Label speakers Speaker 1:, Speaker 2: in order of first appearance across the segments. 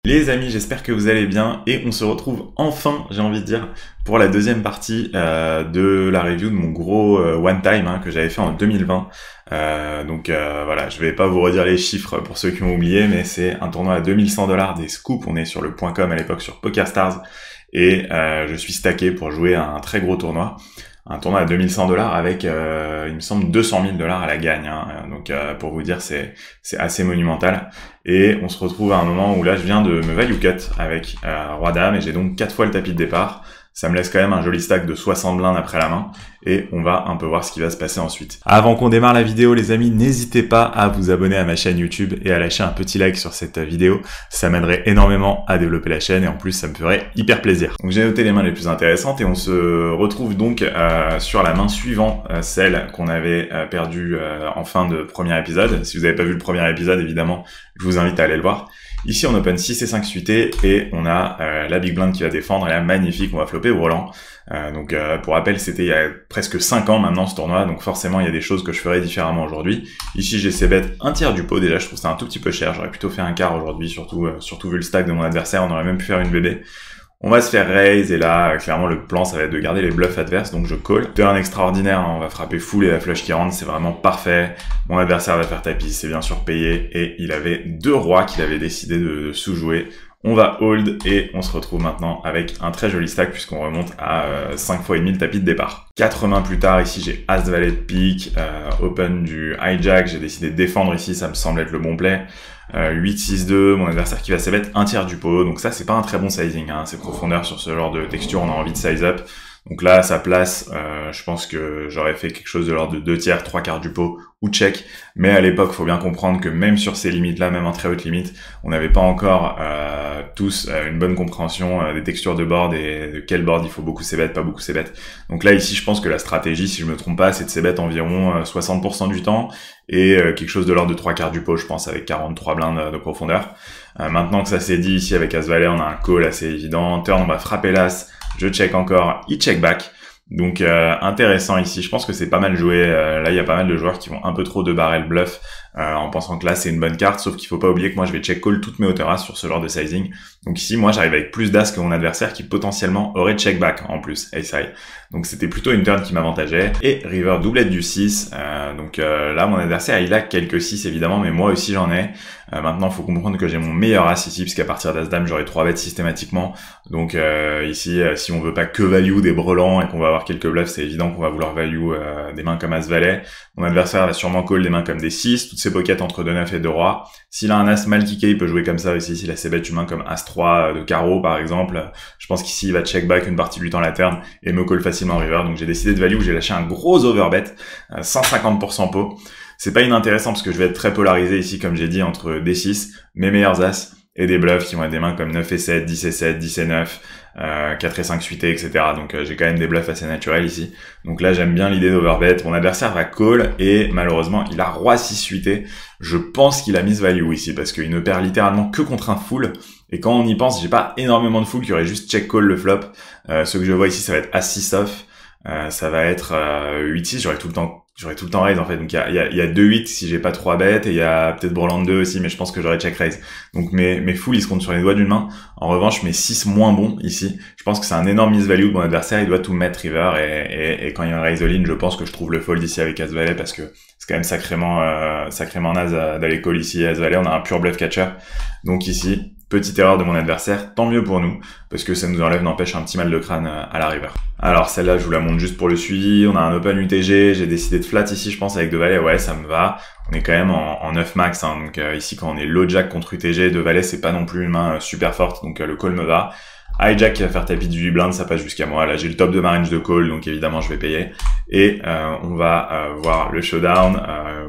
Speaker 1: Les amis, j'espère que vous allez bien et on se retrouve enfin, j'ai envie de dire, pour la deuxième partie de la review de mon gros one time que j'avais fait en 2020. Voilà, je vais pas vous redire les chiffres pour ceux qui ont oublié, mais c'est un tournoi à 2100 $, des scoops. On est sur le .com à l'époque sur PokerStars et je suis stacké pour jouer à un très gros tournoi. Un tournoi à 2100 $ avec, il me semble, 200 000 $ à la gagne. Donc, pour vous dire, c'est assez monumental. Et on se retrouve à un moment où là, je viens de me value cut avec Roi-Dame et j'ai donc 4 fois le tapis de départ. Ça me laisse quand même un joli stack de 60 blindes après la main. Et on va un peu voir ce qui va se passer ensuite. Avant qu'on démarre la vidéo, les amis, n'hésitez pas à vous abonner à ma chaîne YouTube et à lâcher un petit like sur cette vidéo. Ça m'aiderait énormément à développer la chaîne et en plus, ça me ferait hyper plaisir. Donc j'ai noté les mains les plus intéressantes et on se retrouve donc sur la main suivant, celle qu'on avait perdue en fin de premier épisode. Si vous n'avez pas vu le premier épisode, évidemment, je vous invite à aller le voir. Ici, on open 6 et 5 suités et on a la big blind qui va défendre. Elle est magnifique, on va flopper Roland. Pour rappel, c'était il y a presque 5 ans maintenant ce tournoi, donc forcément il y a des choses que je ferais différemment aujourd'hui. Ici, j'ai ces bêtes un tiers du pot, déjà je trouve ça un tout petit peu cher, j'aurais plutôt fait un quart aujourd'hui, surtout vu le stack de mon adversaire, on aurait même pu faire une BB. On va se faire raise et là, clairement, le plan, ça va être de garder les bluffs adverses, donc je call. Turn extraordinaire, on va frapper full et la flush qui rentre, c'est vraiment parfait. Mon adversaire va faire tapis, c'est bien sûr payé et il avait 2 rois qu'il avait décidé de sous-jouer. On va hold et on se retrouve maintenant avec un très joli stack puisqu'on remonte à 5 fois et demi le tapis de départ. 4 mains plus tard, ici j'ai As Valet de pique, open du hijack, j'ai décidé de défendre ici, ça me semble être le bon play. 8-6-2, mon adversaire qui va se mettre un tiers du pot, donc ça c'est pas un très bon sizing, c'est profondeur sur ce genre de texture, on a envie de size up. Donc là, à sa place, je pense que j'aurais fait quelque chose de l'ordre de 2 tiers, 3 quarts du pot ou check. Mais à l'époque, faut bien comprendre que même sur ces limites-là, même en très haute limite, on n'avait pas encore tous une bonne compréhension des textures de board et de quel board il faut beaucoup ses bêtes, pas beaucoup ses bêtes. Donc là, ici, je pense que la stratégie, si je me trompe pas, c'est de ses bêtes environ 60% du temps et quelque chose de l'ordre de 3 quarts du pot, je pense, avec 43 blindes de profondeur. Maintenant que ça s'est dit, ici, avec As-Valet, on a un call assez évident. Turn, on va frapper l'As. Je check encore, il check back. Donc intéressant ici, je pense que c'est pas mal joué. Là, il y a pas mal de joueurs qui vont un peu trop de barrel bluff en pensant que là, c'est une bonne carte. Sauf qu'il faut pas oublier que moi, je vais check call toutes mes hauteurs As sur ce genre de sizing. Donc ici, moi, j'arrive avec plus d'As que mon adversaire qui potentiellement aurait check back en plus, ace-high. Donc c'était plutôt une turn qui m'avantageait. Et river doublette du 6. Là, mon adversaire, il a quelques 6 évidemment, mais moi aussi, j'en ai. Maintenant, il faut comprendre que j'ai mon meilleur As ici, puisqu'à partir d'As-Dame, j'aurai 3 bêtes systématiquement. Donc ici, si on veut pas que value des brelans et qu'on va avoir quelques bluffs, c'est évident qu'on va vouloir value des mains comme As-Valet. Mon adversaire va sûrement call des mains comme des 6, toutes ses pockets entre 2-9 et 2 rois. S'il a un As mal kické, il peut jouer comme ça aussi. S'il a ses bêtes humains comme As-3 de carreau, par exemple, je pense qu'ici, il va check back une partie du temps la turn et me call facilement en river. Donc j'ai décidé de value, j'ai lâché un gros overbet, 150% pot. C'est pas inintéressant parce que je vais être très polarisé ici, comme j'ai dit, entre des 6, mes meilleurs As, et des bluffs qui vont être des mains comme 9 et 7, 10 et 7, 10 et 9, 4 et 5 suités, etc. Donc j'ai quand même des bluffs assez naturels ici. Donc là, j'aime bien l'idée d'overbet. Mon adversaire va call et malheureusement, il a roi 6 suité. Je pense qu'il a miss value ici parce qu'il ne perd littéralement que contre un full. Et quand on y pense, j'ai pas énormément de full qui aurait juste check call le flop. Ce que je vois ici, ça va être As 6 off. Ça va être 8-6, j'aurais tout le temps raise en fait. Donc il y a 2-8 si j'ai pas 3 bêtes et il y a peut-être Breland 2 aussi, mais je pense que j'aurais check raise. Donc mes full ils se comptent sur les doigts d'une main. En revanche mes 6 moins bons ici, je pense que c'est un énorme miss value de mon adversaire, il doit tout mettre river et quand il y a un raise all-in, je pense que je trouve le fold ici avec As-Valet parce que c'est quand même sacrément naze d'aller call ici As-Valet, on a un pur bluff catcher. Donc ici, petite erreur de mon adversaire, tant mieux pour nous, parce que ça nous enlève, n'empêche, un petit mal de crâne à la river. Alors celle-là, je vous la montre juste pour le suivi, on a un open UTG, j'ai décidé de flat ici, je pense, avec 2 valets, ouais, ça me va. On est quand même en 9 max, donc ici, quand on est low jack contre UTG, 2 valets, c'est pas non plus une main super forte, donc le call me va. Hijack qui va faire tapis du 8 blind, ça passe jusqu'à moi. Là, j'ai le top de ma range de call, donc évidemment, je vais payer. Et on va voir le showdown.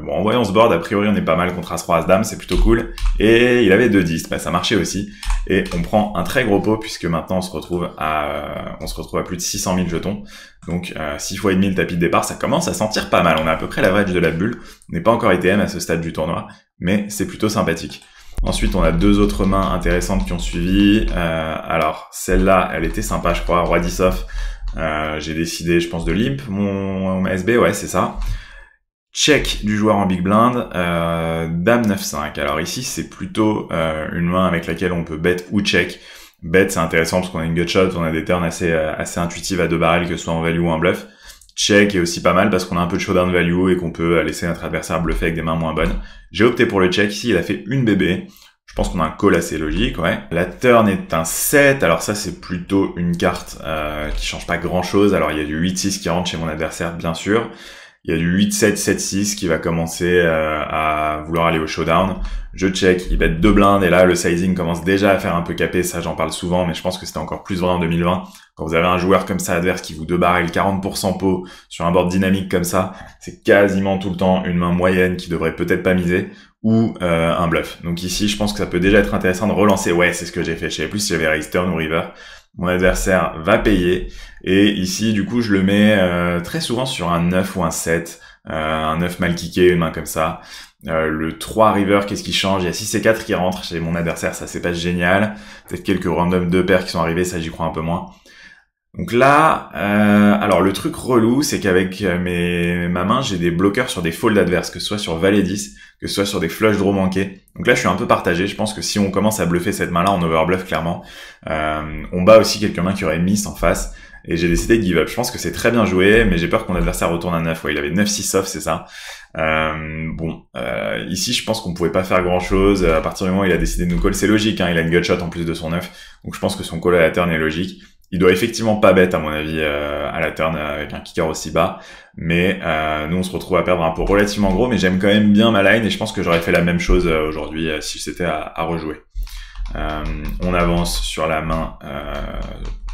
Speaker 1: Bon, en voyant ce board, a priori, on est pas mal contre As-Roi, As-Dame, c'est plutôt cool. Et il avait 2-10, bah, ça marchait aussi. Et on prend un très gros pot, puisque maintenant, on se retrouve à plus de 600 000 jetons. Donc, 6 fois et demi le tapis de départ, ça commence à sentir pas mal. On a à peu près l'average de la bulle. On n'est pas encore ITM à ce stade du tournoi, mais c'est plutôt sympathique. Ensuite, on a 2 autres mains intéressantes qui ont suivi. Alors, celle-là, elle était sympa, je crois. Roi 10 off. J'ai décidé, je pense, de limp mon SB. Ouais, c'est ça. check du joueur en big blind, dame 9-5. Alors ici, c'est plutôt une main avec laquelle on peut bet ou check. Bet, c'est intéressant parce qu'on a une gut shot, on a des turns assez intuitives à deux barrels, que ce soit en value ou en bluff. Check est aussi pas mal parce qu'on a un peu de showdown value et qu'on peut laisser notre adversaire bluffer avec des mains moins bonnes. J'ai opté pour le check ici, il a fait une BB. Je pense qu'on a un call assez logique, ouais. La turn est un 7, alors ça c'est plutôt une carte qui change pas grand chose. Alors il y a du 8-6 qui rentre chez mon adversaire, bien sûr. Il y a du 8-7, 7-6 qui va commencer à vouloir aller au showdown. Je check, il bet 2 blindes et là le sizing commence déjà à faire un peu caper, ça j'en parle souvent, mais je pense que c'était encore plus vrai en 2020. Quand vous avez un joueur comme ça adverse qui vous 2 barrel 40% pot sur un board dynamique comme ça, c'est quasiment tout le temps une main moyenne qui devrait peut-être pas miser ou un bluff. Donc ici je pense que ça peut déjà être intéressant de relancer. Ouais, c'est ce que j'ai fait, je savais plus si j'avais raise turn ou river. Mon adversaire va payer et ici du coup je le mets très souvent sur un 9 ou un 7, un 9 mal kické, une main comme ça. Le 3 river, qu'est-ce qui change? Il y a 6 et 4 qui rentrent chez mon adversaire, ça c'est pas génial. Peut-être quelques random 2 paires qui sont arrivés, ça j'y crois un peu moins. Donc là, alors le truc relou, c'est qu'avec ma main, j'ai des bloqueurs sur des folds adverses, que ce soit sur valet 10, que ce soit sur des flush draws manqués. Donc là, je suis un peu partagé. Je pense que si on commence à bluffer cette main-là, on overbluff clairement. On bat aussi quelques mains qui auraient miss en face. Et j'ai décidé de give up. Je pense que c'est très bien joué, mais j'ai peur que mon adversaire retourne à 9. Ouais, il avait 9-6 off, c'est ça. Ici, je pense qu'on pouvait pas faire grand-chose. À partir du moment où il a décidé de nous call, c'est logique, hein, il a une gut shot en plus de son 9. Donc je pense que son call à la turn est logique. Il doit effectivement pas bet, à mon avis, à la turn avec un kicker aussi bas. Mais nous, on se retrouve à perdre un pot relativement gros, mais j'aime quand même bien ma line et je pense que j'aurais fait la même chose aujourd'hui si c'était à rejouer. On avance sur la main,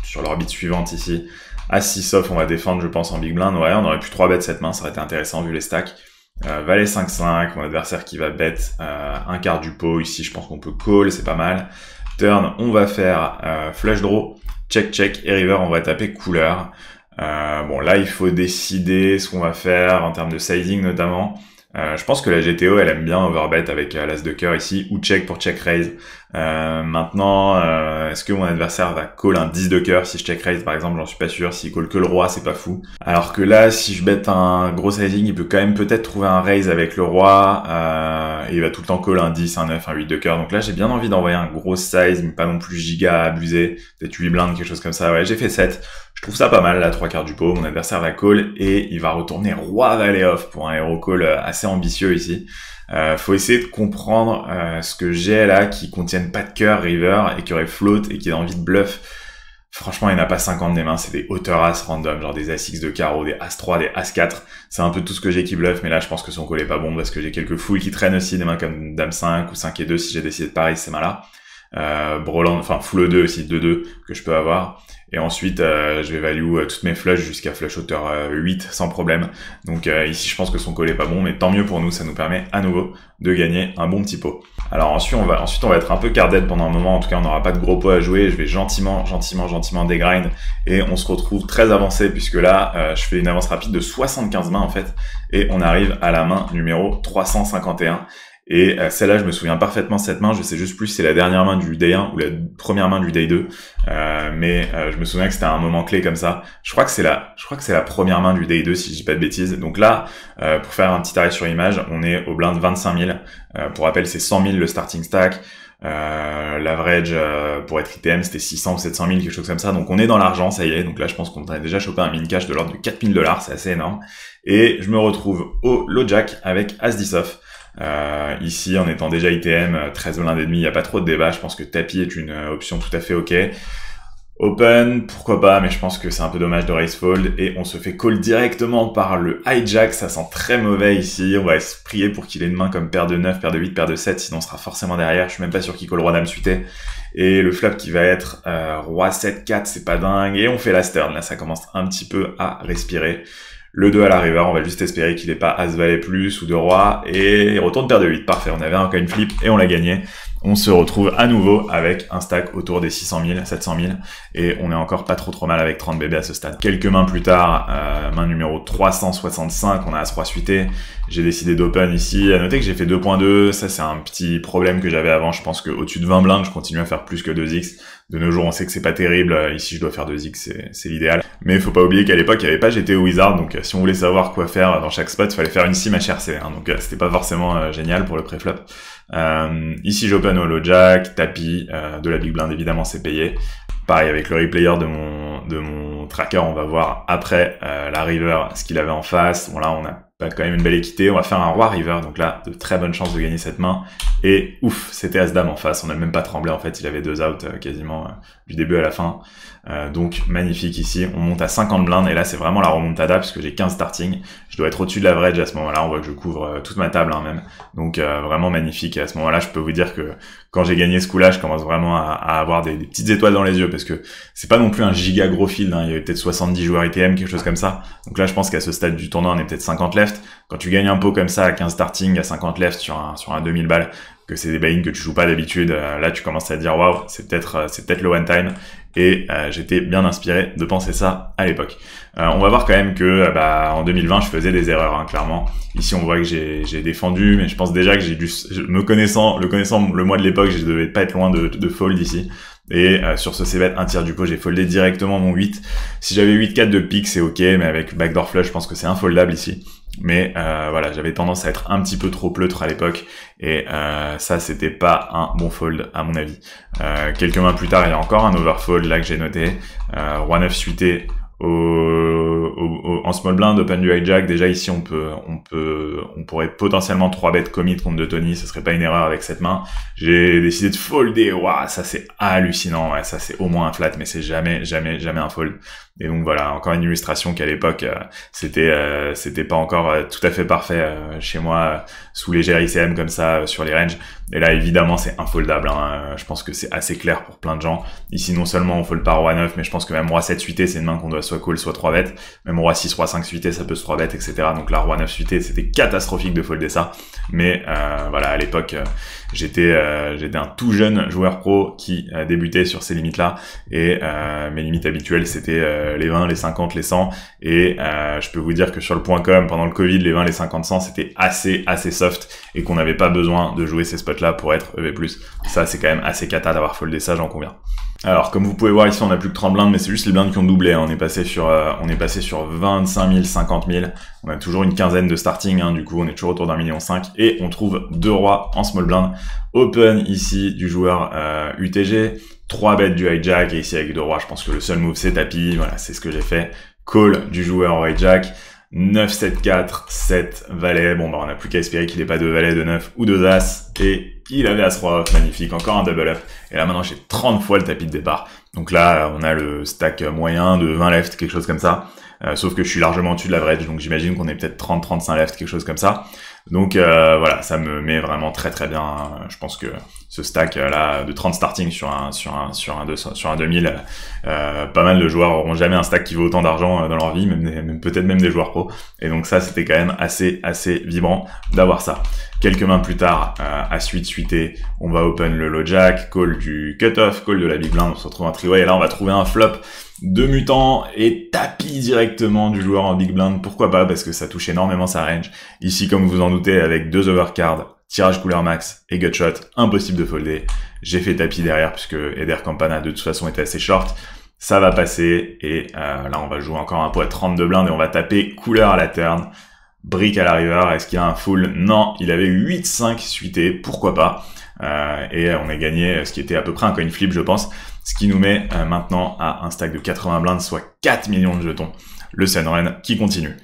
Speaker 1: sur l'orbite suivante ici. À 6 off, on va défendre, je pense, en big blind. Ouais, on aurait pu 3 bet cette main, ça aurait été intéressant vu les stacks. Valet 5-5, mon adversaire qui va bet un quart du pot. Ici, je pense qu'on peut call, c'est pas mal. Turn, on va faire flush draw, check, et river, on va taper couleur. Bon, là, il faut décider ce qu'on va faire en termes de sizing notamment. Je pense que la GTO, elle aime bien overbet avec l'as de cœur ici, ou check pour check raise. Maintenant, est-ce que mon adversaire va call un 10 de cœur si je check raise par exemple? J'en suis pas sûr. S'il call que le roi, c'est pas fou. Alors que là, si je bet un gros sizing, il peut quand même peut-être trouver un raise avec le roi, et il va tout le temps call un 10, un 9, un 8 de cœur. Donc là, j'ai bien envie d'envoyer un gros size, mais pas non plus giga abusé. Peut-être 8 blindes, quelque chose comme ça. Ouais, j'ai fait 7. Je trouve ça pas mal, là, 3 quarts du pot. Mon adversaire va call et il va retourner roi valet off pour un hero call assez ambitieux ici. Faut essayer de comprendre ce que j'ai là qui contiennent pas de cœur river et qui aurait float et qui a envie de bluff. Franchement, il n'y en a pas 50 des mains, c'est des hauteurs as random, genre des as-x de carreau, des as-3, des as-4. C'est un peu tout ce que j'ai qui bluff, mais là je pense que son call est pas bon parce que j'ai quelques fouilles qui traînent aussi, des mains comme dame 5 ou 5 et 2 si j'ai décidé de parier ces mains-là. Broland, enfin full 2 aussi, 2-2 que je peux avoir. Et ensuite, je vais value toutes mes flushs jusqu'à flush hauteur 8 sans problème. Donc ici, je pense que son call est pas bon, mais tant mieux pour nous, ça nous permet à nouveau de gagner un bon petit pot. Alors ensuite, on va être un peu card dead pendant un moment. En tout cas, on n'aura pas de gros pots à jouer. Je vais gentiment dégrind et on se retrouve très avancé puisque là, je fais une avance rapide de 75 mains en fait et on arrive à la main numéro 351. Et celle-là, je me souviens parfaitement de cette main. Je sais juste plus si c'est la dernière main du day 1 ou la première main du day 2. Mais je me souviens que c'était un moment clé comme ça. Je crois que c'est la première main du day 2 si je dis pas de bêtises. Donc là, pour faire un petit arrêt sur image, on est au blind 25 000. Pour rappel, c'est 100 000 le starting stack. L'average pour être ITM, c'était 600 ou 700 000, quelque chose comme ça. Donc on est dans l'argent, ça y est. Donc là, je pense qu'on a déjà chopé un min cash de l'ordre de 4 000 $. C'est assez énorme. Et je me retrouve au low jack avec As-10 off. Ici, en étant déjà ITM, 13 blindes et demi, il n'y a pas trop de débat. Je pense que tapis est une option tout à fait ok. Open, pourquoi pas, mais je pense que c'est un peu dommage de raise fold. Et on se fait call directement par le hijack. Ça sent très mauvais ici. On va se prier pour qu'il ait une main comme paire de 9, paire de 8, paire de 7. Sinon, on sera forcément derrière. Je suis même pas sûr qu'il call roi dame suité. Et le flop qui va être roi 7, 4, c'est pas dingue. Et on fait la stern. Là, ça commence un petit peu à respirer. Le 2 à la river, on va juste espérer qu'il n'ait pas As-Valet plus ou de roi, et il retourne paire de 8. Parfait, on avait un coin flip et on l'a gagné. On se retrouve à nouveau avec un stack autour des 600 000, 700 000, et on est encore pas trop mal avec 30 bébés à ce stade. Quelques mains plus tard, main numéro 365, on a As-Roi suité. J'ai décidé d'open ici. À noter que j'ai fait 2.2, ça c'est un petit problème que j'avais avant. Je pense qu'au-dessus de 20 blindes, je continue à faire plus que 2x. De nos jours, on sait que c'est pas terrible. Ici, je dois faire 2x, c'est l'idéal. Mais il faut pas oublier qu'à l'époque, il n'y avait pas GTO Wizard, donc si on voulait savoir quoi faire dans chaque spot, il fallait faire une sim HRC, hein, donc c'était pas forcément génial pour le préflop. Ici, j'open au low jack, tapis, de la big blind, évidemment, c'est payé. Pareil, avec le replayer de mon tracker, on va voir après la river, ce qu'il avait en face. Bon là, on a pas quand même une belle équité. On va faire un roi river, donc là, de très bonnes chances de gagner cette main. Et ouf, c'était As-Dame en face. On n'a même pas tremblé, en fait. Il avait 2 outs quasiment du début à la fin. Donc magnifique ici. On monte à 50 blindes et là, c'est vraiment la remontada puisque j'ai 15 starting. Je dois être au-dessus de l'average à ce moment-là. On voit que je couvre toute ma table, hein, même. Donc vraiment magnifique. Et à ce moment-là, je peux vous dire que quand j'ai gagné ce coup-là, je commence vraiment à avoir des petites étoiles dans les yeux parce que c'est pas non plus un giga gros field, hein. Il y avait peut-être 70 joueurs ITM, quelque chose comme ça. Donc là, je pense qu'à ce stade du tournoi, on est peut-être 50 left. Quand tu gagnes un pot comme ça à 15 starting, à 50 left sur un 2000 balles, que c'est des buy-in que tu joues pas d'habitude, là tu commences à te dire waouh, c'est peut-être le one time. Et j'étais bien inspiré de penser ça à l'époque. On va voir quand même que en 2020 je faisais des erreurs, hein, clairement. Ici on voit que j'ai défendu, mais je pense déjà que j'ai dû, le connaissant le mois de l'époque, je devais pas être loin de fold ici. Et sur ce c-bet, un tiers du pot, j'ai foldé directement mon 8. Si j'avais 8-4 de pique, c'est ok, mais avec backdoor flush, je pense que c'est infoldable ici. Mais voilà, j'avais tendance à être un petit peu trop pleutre à l'époque, et ça c'était pas un bon fold à mon avis. Quelques mains plus tard, il y a encore un overfold là que j'ai noté. Roi 9 suité en small blind, open du hijack. Déjà ici on pourrait potentiellement 3-bet commit contre de Tony, ce serait pas une erreur avec cette main. J'ai décidé de folder. Waouh, ça c'est hallucinant. Ouais, ça c'est au moins un flat, mais c'est jamais un fold. Et donc voilà, encore une illustration qu'à l'époque c'était pas encore tout à fait parfait chez moi sous les GRICM comme ça sur les ranges. Et là évidemment c'est infoldable, hein. Je pense que c'est assez clair pour plein de gens. Ici non seulement on fold pas roi 9, mais je pense que même roi 7 suité c'est une main qu'on doit soit call soit 3-bet. Même roi 6, roi 5 suité ça peut se 3-bet, etc. Donc là roi 9 suité c'était catastrophique de folder ça. Mais voilà, à l'époque j'étais un tout jeune joueur pro qui débutait sur ces limites là, et mes limites habituelles c'était les 20, les 50, les 100, et je peux vous dire que sur le .com pendant le Covid, les 20, les 50, 100 c'était assez soft, et qu'on n'avait pas besoin de jouer ces spots là pour être EV+. Ça c'est quand même assez cata d'avoir foldé ça, j'en conviens. Alors comme vous pouvez voir ici on a plus que 30 blindes, mais c'est juste les blindes qui ont doublé, hein. On est passé sur 25 000, 50 000, on a toujours une quinzaine de starting, hein. Du coup on est toujours autour d'1,5 million, et on trouve 2 rois en small blind. Open ici du joueur UTG, 3 bêtes du hijack, et ici avec 2 rois, je pense que le seul move c'est tapis. Voilà, c'est ce que j'ai fait. Call du joueur au hijack, 9, 7, 4, 7 valets. Bon, on n'a plus qu'à espérer qu'il n'ait pas de valet de 9 ou de as, et il avait as-roi off, magnifique, encore un double up. Et là maintenant j'ai 30 fois le tapis de départ. Donc là on a le stack moyen de 20 left, quelque chose comme ça. Sauf que je suis largement au-dessus de l'average, donc j'imagine qu'on est peut-être 30-35 left, quelque chose comme ça. Donc voilà, ça me met vraiment très bien. Je pense que ce stack là de 30 starting sur un 2000, pas mal de joueurs auront jamais un stack qui vaut autant d'argent dans leur vie, peut-être même des joueurs pro. Et donc ça c'était quand même assez vibrant d'avoir ça. Quelques mains plus tard, à suité, on va open le low jack, call du cutoff, call de la big blind, on se retrouve un three-way, et là on va trouver un flop de mutant et tapis directement du joueur en big blind. Pourquoi pas, parce que ça touche énormément sa range. Ici, comme vous en doutez, avec 2 overcards, tirage couleur max et gutshot, impossible de folder. J'ai fait tapis derrière puisque Eder Campana de toute façon était assez short. Ça va passer, et là on va jouer encore un pot à 32 blindes et on va taper couleur à la turn. Brick à la river, est-ce qu'il a un full? Non, il avait 8-5 suité, pourquoi pas. Et on a gagné ce qui était à peu près un coin flip, je pense, ce qui nous met maintenant à un stack de 80 blindes, soit 4 millions de jetons. Le Sunrun qui continue.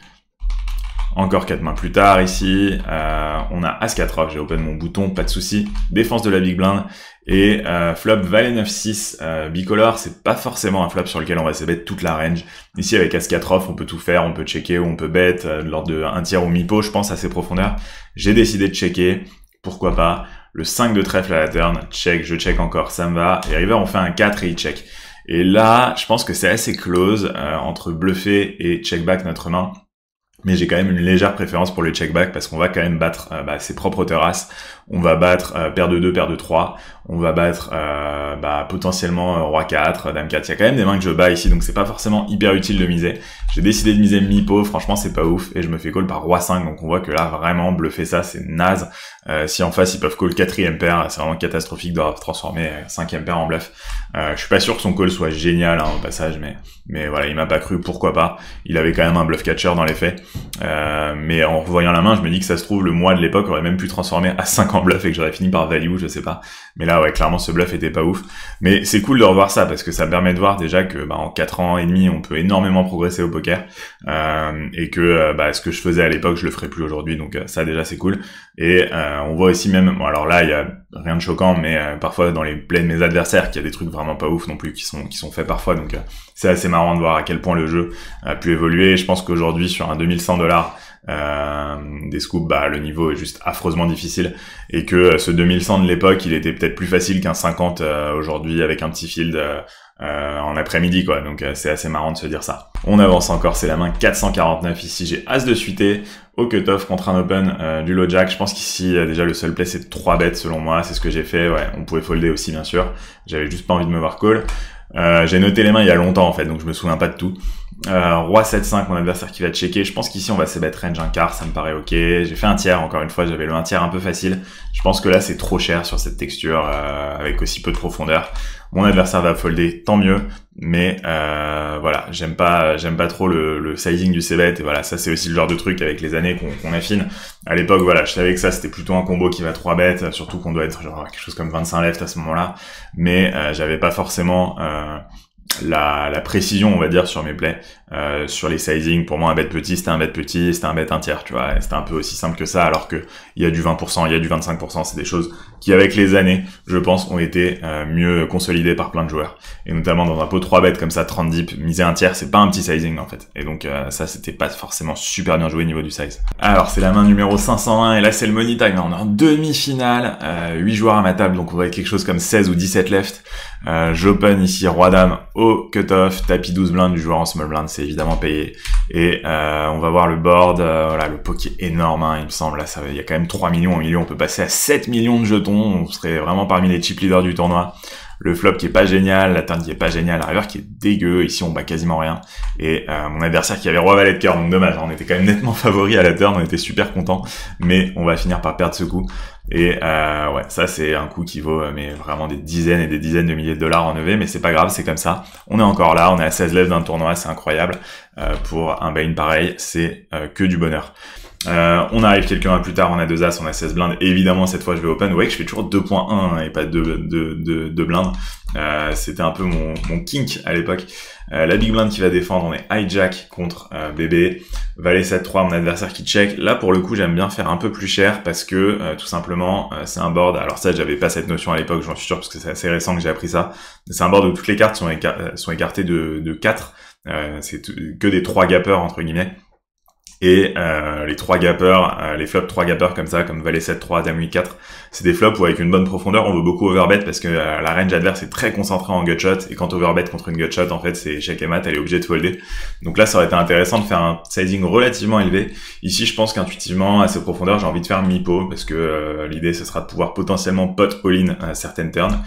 Speaker 1: Encore 4 mains plus tard ici, on a As-4 off, j'ai open mon bouton, pas de souci. Défense de la big blind, et flop Valet 9-6 bicolore, c'est pas forcément un flop sur lequel on va se bet toute la range. Ici avec As-4 off, on peut tout faire, on peut checker ou on peut bet de l'ordre de 1 tiers ou mi-pot, je pense, à ses profondeurs. J'ai décidé de checker, pourquoi pas. Le 5 de trèfle à la turn, check, je check encore, ça me va. Et river, on fait un 4 et il check. Et là, je pense que c'est assez close entre bluffer et check back notre main. Mais j'ai quand même une légère préférence pour le check-back parce qu'on va quand même battre ses propres terrasses. On va battre paire de 2, paire de 3. On va battre potentiellement roi 4, dame 4. Il y a quand même des mains que je bats ici, donc c'est pas forcément hyper utile de miser. J'ai décidé de miser mi-pot, franchement c'est pas ouf, et je me fais call par roi 5, donc on voit que là vraiment bluffer ça c'est naze. Si en face ils peuvent call 4e paire, c'est vraiment catastrophique de transformer 5e paire en bluff. Je suis pas sûr que son call soit génial au passage, mais voilà, il m'a pas cru, pourquoi pas. Il avait quand même un bluff catcher dans les faits. Mais en revoyant la main, je me dis que ça se trouve le moi de l'époque aurait même pu transformer à 5 en bluff et que j'aurais fini par value, je sais pas. Mais là ouais, clairement ce bluff était pas ouf. Mais c'est cool de revoir ça parce que ça permet de voir déjà que en 4 ans et demi, on peut énormément progresser au poker et que ce que je faisais à l'époque, je le ferai plus aujourd'hui. Donc ça déjà c'est cool. Et on voit aussi même, bon alors là il y a rien de choquant, mais parfois dans les plays de mes adversaires, qu'il y a des trucs vraiment pas ouf non plus qui sont faits parfois. Donc c'est assez marrant de voir à quel point le jeu a pu évoluer. Je pense qu'aujourd'hui sur un $2100 des scoops, le niveau est juste affreusement difficile et que ce 2100 de l'époque, il était peut-être plus facile qu'un 50 aujourd'hui avec un petit field en après-midi quoi. Donc c'est assez marrant de se dire ça. On avance encore, c'est la main 449 ici. J'ai as de suité au cutoff contre un open du low jack. Je pense qu'ici déjà le seul play c'est 3 bêtes selon moi, c'est ce que j'ai fait. Ouais, on pouvait folder aussi bien sûr. J'avais juste pas envie de me voir call. J'ai noté les mains il y a longtemps en fait, donc je me souviens pas de tout. Roi 7-5, mon adversaire qui va checker. Je pense qu'ici on va se bet range un quart, ça me paraît ok. J'ai fait un tiers, encore une fois, j'avais le 1 tiers un peu facile. Je pense que là c'est trop cher sur cette texture avec aussi peu de profondeur. Mon adversaire va folder, tant mieux. Mais voilà, j'aime pas trop le sizing du c-bet. Et voilà, ça c'est aussi le genre de truc avec les années qu'on affine. À l'époque, voilà, je savais que ça c'était plutôt un combo qui va 3 bêtes, surtout qu'on doit être genre quelque chose comme 25 left à ce moment-là. Mais j'avais pas forcément la précision, on va dire, sur mes plays, sur les sizing. Pour moi, un bet petit, c'était un bet petit, c'était un bet un tiers, tu vois. C'était un peu aussi simple que ça, alors que il y a du 20%, il y a du 25%. C'est des choses qui, avec les années, je pense, ont été mieux consolidées par plein de joueurs. Et notamment dans un pot 3 bêtes comme ça, 30 deep, miser un tiers, c'est pas un petit sizing, en fait. Et donc, ça, c'était pas forcément super bien joué au niveau du size. Alors, c'est la main numéro 501, et là, c'est le money time. On est en demi-finale, 8 joueurs à ma table, donc on va être quelque chose comme 16 ou 17 left. J'open ici roi-dame au cut-off, tapis 12 blindes du joueur en small blind, c'est évidemment payé. Et on va voir le board, voilà, le pot qui est énorme, il me semble. Là, il y a quand même 3 millions au milieu, on peut passer à 7 millions de jetons, on serait vraiment parmi les chip leaders du tournoi. Le flop qui est pas génial, la turn qui est pas géniale, la river qui est dégueu, ici on bat quasiment rien. Et mon adversaire qui avait roi valet de cœur, donc dommage, on était quand même nettement favori à la turn, on était super content, mais on va finir par perdre ce coup. Et ouais, ça c'est un coup qui vaut mais vraiment des dizaines et des dizaines de milliers de dollars en EV, mais c'est pas grave, c'est comme ça. On est encore là, on est à 16 lèvres d'un tournoi, c'est incroyable. Pour un buy-in pareil, c'est que du bonheur. On arrive quelques mois plus tard, on a 2 as, on a 16 blindes. Évidemment, cette fois, je vais open. Vous voyez que je fais toujours 2.1 et pas 2 blindes. C'était un peu mon kink à l'époque. La big blind qui va défendre, on est hijack contre bébé. Valet 7-3, mon adversaire qui check. Là, pour le coup, j'aime bien faire un peu plus cher parce que, tout simplement, c'est un board. Alors ça, j'avais pas cette notion à l'époque, j'en suis sûr, parce que c'est assez récent que j'ai appris ça. C'est un board où toutes les cartes sont écartées de 4. C'est que des 3 gappers, entre guillemets. Et les 3 gappers, les flops 3 gappers comme ça, comme valet 7-3, dame 8-4, c'est des flops où avec une bonne profondeur, on veut beaucoup overbet parce que la range adverse est très concentrée en gutshot, et quand overbet contre une gutshot, en fait, c'est échec et mat, elle est obligée de folder. Donc là, ça aurait été intéressant de faire un sizing relativement élevé. Ici, je pense qu'intuitivement, à cette profondeur, j'ai envie de faire mi-pot parce que l'idée, ce sera de pouvoir potentiellement pot all-in à certaines turns.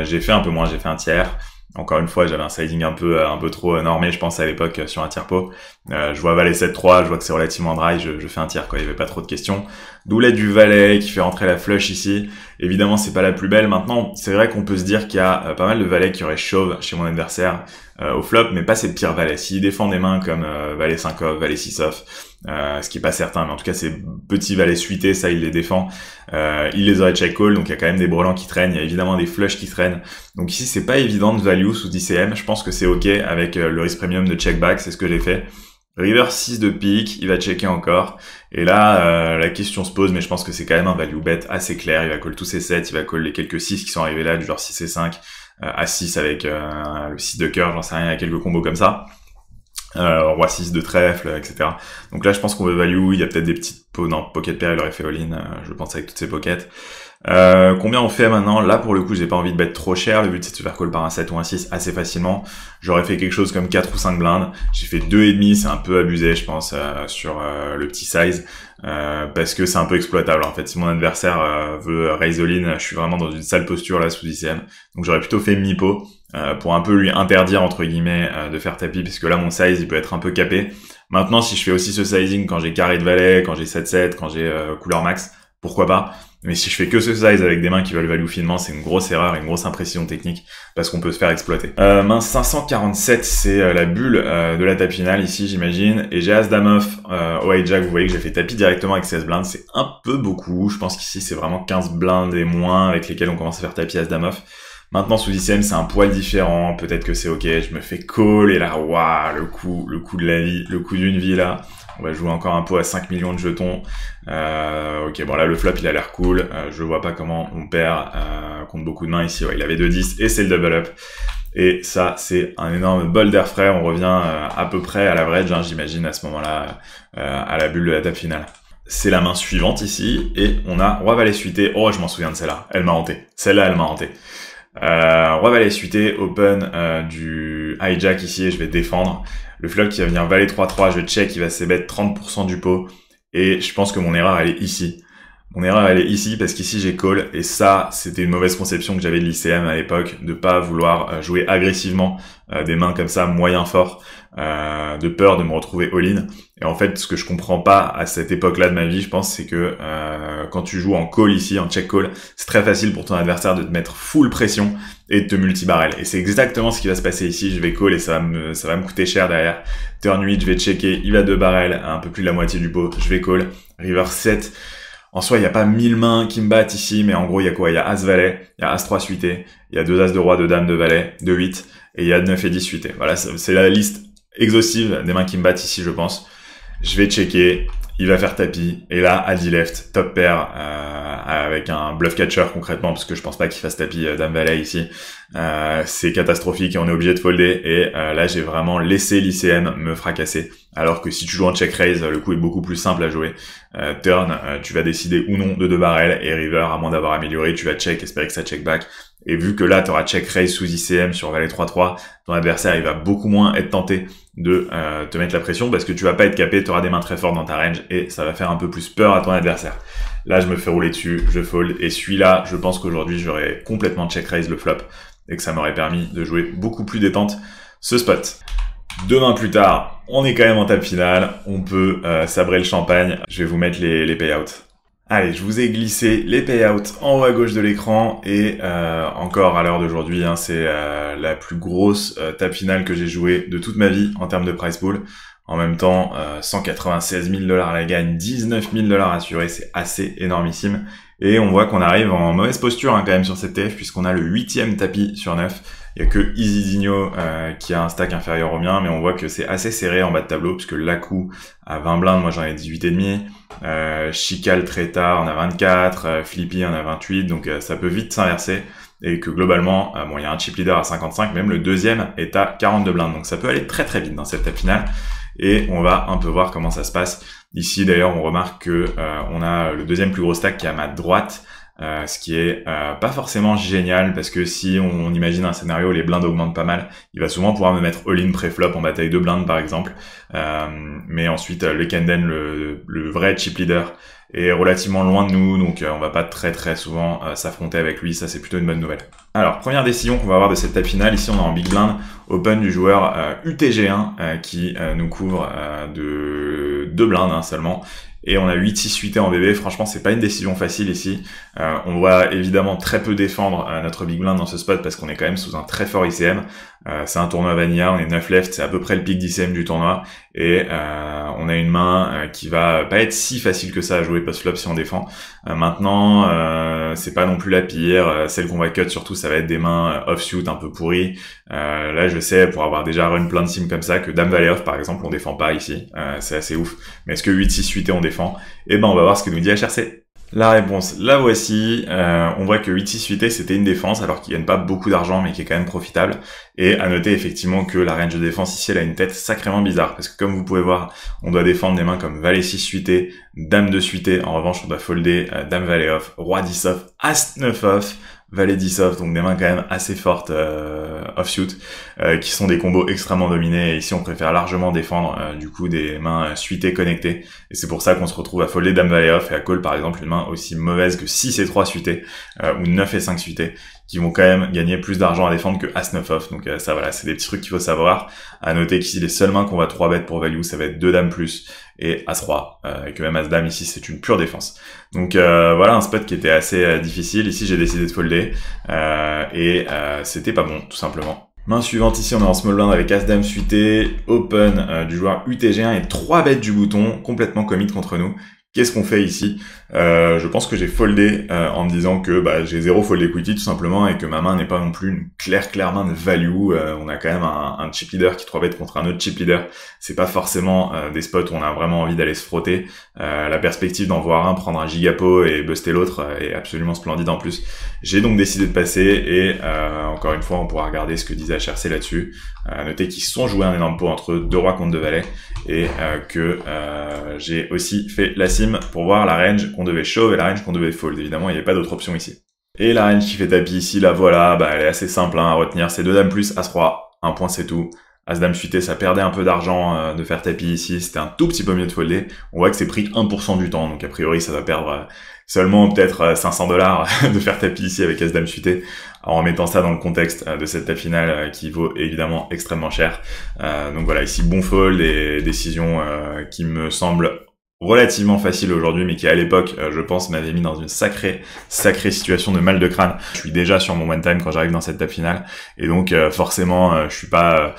Speaker 1: J'ai fait un peu moins, j'ai fait un tiers. Encore une fois, j'avais un sizing un peu trop normé, je pense, à l'époque, sur un tiers pot. Je vois valet 7-3, je vois que c'est relativement dry, je fais un tiers, quoi, il y avait pas trop de questions. Doulet du valet qui fait rentrer la flush ici. Évidemment, c'est pas la plus belle. Maintenant, c'est vrai qu'on peut se dire qu'il y a pas mal de valets qui auraient chauve chez mon adversaire au flop, mais pas ces pires valets. S'il défend des mains comme valet 5 off, valet 6 off, ce qui est pas certain, mais en tout cas ces petits valets suités, ça il les défend. Il les aurait check call, donc il y a quand même des brelans qui traînent, il y a évidemment des flushs qui traînent. Donc ici c'est pas évident de value sous 10cm, je pense que c'est ok avec le risk premium de check back, c'est ce que j'ai fait. River 6 de pique, il va checker encore. Et là, la question se pose, mais je pense que c'est quand même un value bet assez clair. Il va call tous ses 7, il va call les quelques 6 qui sont arrivés là, du genre 6 et 5, à 6 avec le 6 de cœur, j'en sais rien, il y a quelques combos comme ça. Roi 6 de trèfle, etc. Donc là, je pense qu'on veut value. Il y a peut-être des petites pots. Non, pocket pair, il aurait fait all-in, je pense, avec toutes ces pockets. Combien on fait maintenant? Là, pour le coup, j'ai pas envie de bet trop cher. Le but, c'est de se faire call par un 7 ou un 6 assez facilement. J'aurais fait quelque chose comme 4 ou 5 blindes. J'ai fait 2,5. C'est un peu abusé, je pense, sur le petit size. Parce que c'est un peu exploitable. En fait, si mon adversaire veut raise all-in, je suis vraiment dans une sale posture là sous ICM. Donc j'aurais plutôt fait mi-pot pour un peu lui interdire entre guillemets de faire tapis, puisque là mon size il peut être un peu capé. Maintenant, si je fais aussi ce sizing quand j'ai carré de valet, quand j'ai 7-7, quand j'ai couleur max, pourquoi pas. Mais si je fais que ce size avec des mains qui veulent value finement, c'est une grosse erreur, une grosse imprécision technique, parce qu'on peut se faire exploiter. Main 547, c'est la bulle de la table finale ici, j'imagine. Et j'ai As-Dame off au hijack, vous voyez que j'ai fait tapis directement avec 16 blindes. C'est un peu beaucoup, je pense qu'ici c'est vraiment 15 blindes et moins avec lesquels on commence à faire tapis As-Dame off. Maintenant, sous ICM, c'est un poil différent. Peut-être que c'est ok. Je me fais call et là, waouh, le coup de la vie, le coup d'une vie là. On va jouer encore un pot à 5 millions de jetons. Ok, bon là, le flop, il a l'air cool. Je vois pas comment on perd contre beaucoup de mains ici. Ouais, il avait 2-10 et c'est le double up. Et ça, c'est un énorme bol d'air frais. On revient à peu près à l'average, hein, j'imagine, à ce moment-là, à la bulle de la table finale. C'est la main suivante ici. Et on a Roi Valet suité. Oh, je m'en souviens de celle-là. Elle m'a hanté. Celle-là, elle m'a hanté. Roi Valet suité, open du hijack ici et je vais défendre. Le flop qui va venir Valet 3-3, je check, il va s'ébet 30% du pot. Et je pense que mon erreur elle est ici. Mon erreur elle est ici parce qu'ici j'ai call et ça c'était une mauvaise conception que j'avais de l'ICM à l'époque, de pas vouloir jouer agressivement des mains comme ça moyen fort, de peur de me retrouver all-in. Et en fait ce que je comprends pas à cette époque-là de ma vie, je pense, c'est que quand tu joues en call ici, en check call, c'est très facile pour ton adversaire de te mettre full pression et de te multi-barrel. Et c'est exactement ce qui va se passer ici. Je vais call et ça va me coûter cher derrière. Turn 8, je vais checker, il va 2 barrels, un peu plus de la moitié du pot, je vais call. River 7. En soi, il n'y a pas 1000 mains qui me battent ici, mais en gros, il y a quoi? Il y a As-Valet, il y a As-3 suité, il y a 2 As de Roi, 2 Dames de Valet, 2 8, et il y a 9 et 10 suité. Voilà, c'est la liste exhaustive des mains qui me battent ici, je pense. Je vais checker, il va faire tapis, et là, Adi left, top pair, avec un bluff catcher concrètement, parce que je pense pas qu'il fasse tapis Dame Valet ici. C'est catastrophique et on est obligé de folder, et là, j'ai vraiment laissé l'ICM me fracasser. Alors que si tu joues en check raise, le coup est beaucoup plus simple à jouer. Turn, tu vas décider ou non de 2 barrels, et river, à moins d'avoir amélioré, tu vas check, espérer que ça check back. Et vu que là, tu auras check raise sous ICM sur Valet 3-3, ton adversaire, il va beaucoup moins être tenté de te mettre la pression parce que tu vas pas être capé, tu auras des mains très fortes dans ta range et ça va faire un peu plus peur à ton adversaire. Là, je me fais rouler dessus, je fold, et celui-là, je pense qu'aujourd'hui, j'aurais complètement check raise le flop et que ça m'aurait permis de jouer beaucoup plus détente ce spot. 2 mains plus tard, on est quand même en table finale, on peut sabrer le champagne. Je vais vous mettre les payouts. Allez, je vous ai glissé les payouts en haut à gauche de l'écran et encore à l'heure d'aujourd'hui, hein, c'est la plus grosse table finale que j'ai jouée de toute ma vie en termes de prize pool. En même temps, 196 000 $ à la gagne, 19 000 $ assurés, c'est assez énormissime. Et on voit qu'on arrive en mauvaise posture hein, quand même sur cette TF puisqu'on a le 8e tapis sur 9. Il y a que EasyZigno qui a un stack inférieur au mien, mais on voit que c'est assez serré en bas de tableau puisque Lakou a 20 blindes, moi j'en ai 18,5. Chikal très tard en a 24, Flippy en a 28, donc ça peut vite s'inverser. Et que globalement, bon, il y a un chip leader à 55, même le deuxième est à 42 blindes, donc ça peut aller très très vite dans cette table finale. Et on va un peu voir comment ça se passe. Ici d'ailleurs, on remarque que on a le deuxième plus gros stack qui est à ma droite. Ce qui est pas forcément génial parce que si on imagine un scénario où les blindes augmentent pas mal, il va souvent pouvoir me mettre all-in pré-flop en bataille de blindes par exemple. Mais ensuite le Kenden, le vrai chip leader, est relativement loin de nous, donc on va pas très très souvent s'affronter avec lui, ça c'est plutôt une bonne nouvelle. Alors première décision qu'on va avoir de cette table finale, ici on est en big blind, open du joueur UTG1 qui nous couvre de 2 blindes hein, seulement. Et on a 8-6 suité en bébé, franchement c'est pas une décision facile ici. On va évidemment très peu défendre notre big blind dans ce spot parce qu'on est quand même sous un très fort ICM. C'est un tournoi vanilla, on est 9 left, c'est à peu près le pic d'ICM du tournoi. Et on a une main qui va pas être si facile que ça à jouer post-flop si on défend. Maintenant, c'est pas non plus la pire. Celle qu'on va cut surtout, ça va être des mains offsuit un peu pourries. Là je sais, pour avoir déjà run plein de sims comme ça, que Dame Valet off par exemple, on défend pas ici. C'est assez ouf. Mais est-ce que 8-6 suité on défend? Eh ben on va voir ce que nous dit HRC. La réponse, la voici. On voit que 8-6 suité, c'était une défense, alors qu'il gagne pas beaucoup d'argent, mais qui est quand même profitable. Et à noter effectivement que la range de défense ici, elle a une tête sacrément bizarre, parce que comme vous pouvez voir, on doit défendre des mains comme Valet 6 suité, Dame 2 suité. En revanche, on doit folder Dame Valet off, Roi 10 off, As 9 off, Valet 10 off, donc des mains quand même assez fortes offsuit, qui sont des combos extrêmement dominés. Et ici, on préfère largement défendre du coup des mains suitées connectées. Et c'est pour ça qu'on se retrouve à folder Dame Valet off et à call par exemple une main aussi mauvaise que 6 et 3 suitées ou 9 et 5 suitées, qui vont quand même gagner plus d'argent à défendre que As 9 off. Donc ça voilà, c'est des petits trucs qu'il faut savoir. À noter qu'ici les seules mains qu'on va 3 bet pour value, ça va être 2 dames plus et As Roi, et que même As Dame ici c'est une pure défense. Donc voilà un spot qui était assez difficile. Ici j'ai décidé de folder et c'était pas bon tout simplement. Main suivante, ici on est en small blind avec As Dame suité, open du joueur UTG1 et 3 bêtes du bouton, complètement commit contre nous. Qu'est-ce qu'on fait ici? Je pense que j'ai foldé en me disant que j'ai 0 fold equity tout simplement et que ma main n'est pas non plus une claire main de value. On a quand même un chip leader qui 3-bet contre un autre chip leader. C'est pas forcément des spots où on a vraiment envie d'aller se frotter. La perspective d'en voir un prendre un gigapo et buster l'autre est absolument splendide en plus. J'ai donc décidé de passer et encore une fois on pourra regarder ce que disait HRC là-dessus. Notez qu'ils se sont joués un énorme pot entre 2 rois contre 2 valets et que j'ai aussi fait la sim pour voir la range qu'on devait shove et la range qu'on devait fold. Évidemment, il n'y avait pas d'autre option ici. Et la range qui fait tapis ici, là voilà, elle est assez simple à retenir. C'est 2 dames plus, As Roi, un point c'est tout. As Dame suité, ça perdait un peu d'argent de faire tapis ici. C'était un tout petit peu mieux de folder. On voit que c'est pris 1% du temps, donc a priori ça va perdre seulement peut-être $500 de faire tapis ici avec As Dame suité, en remettant ça dans le contexte de cette table finale qui vaut évidemment extrêmement cher. Donc voilà, ici bon fold et décision qui me semble relativement facile aujourd'hui, mais qui à l'époque, je pense, m'avait mis dans une sacrée situation de mal de crâne. Je suis déjà sur mon one time quand j'arrive dans cette table finale, et donc forcément, je suis pas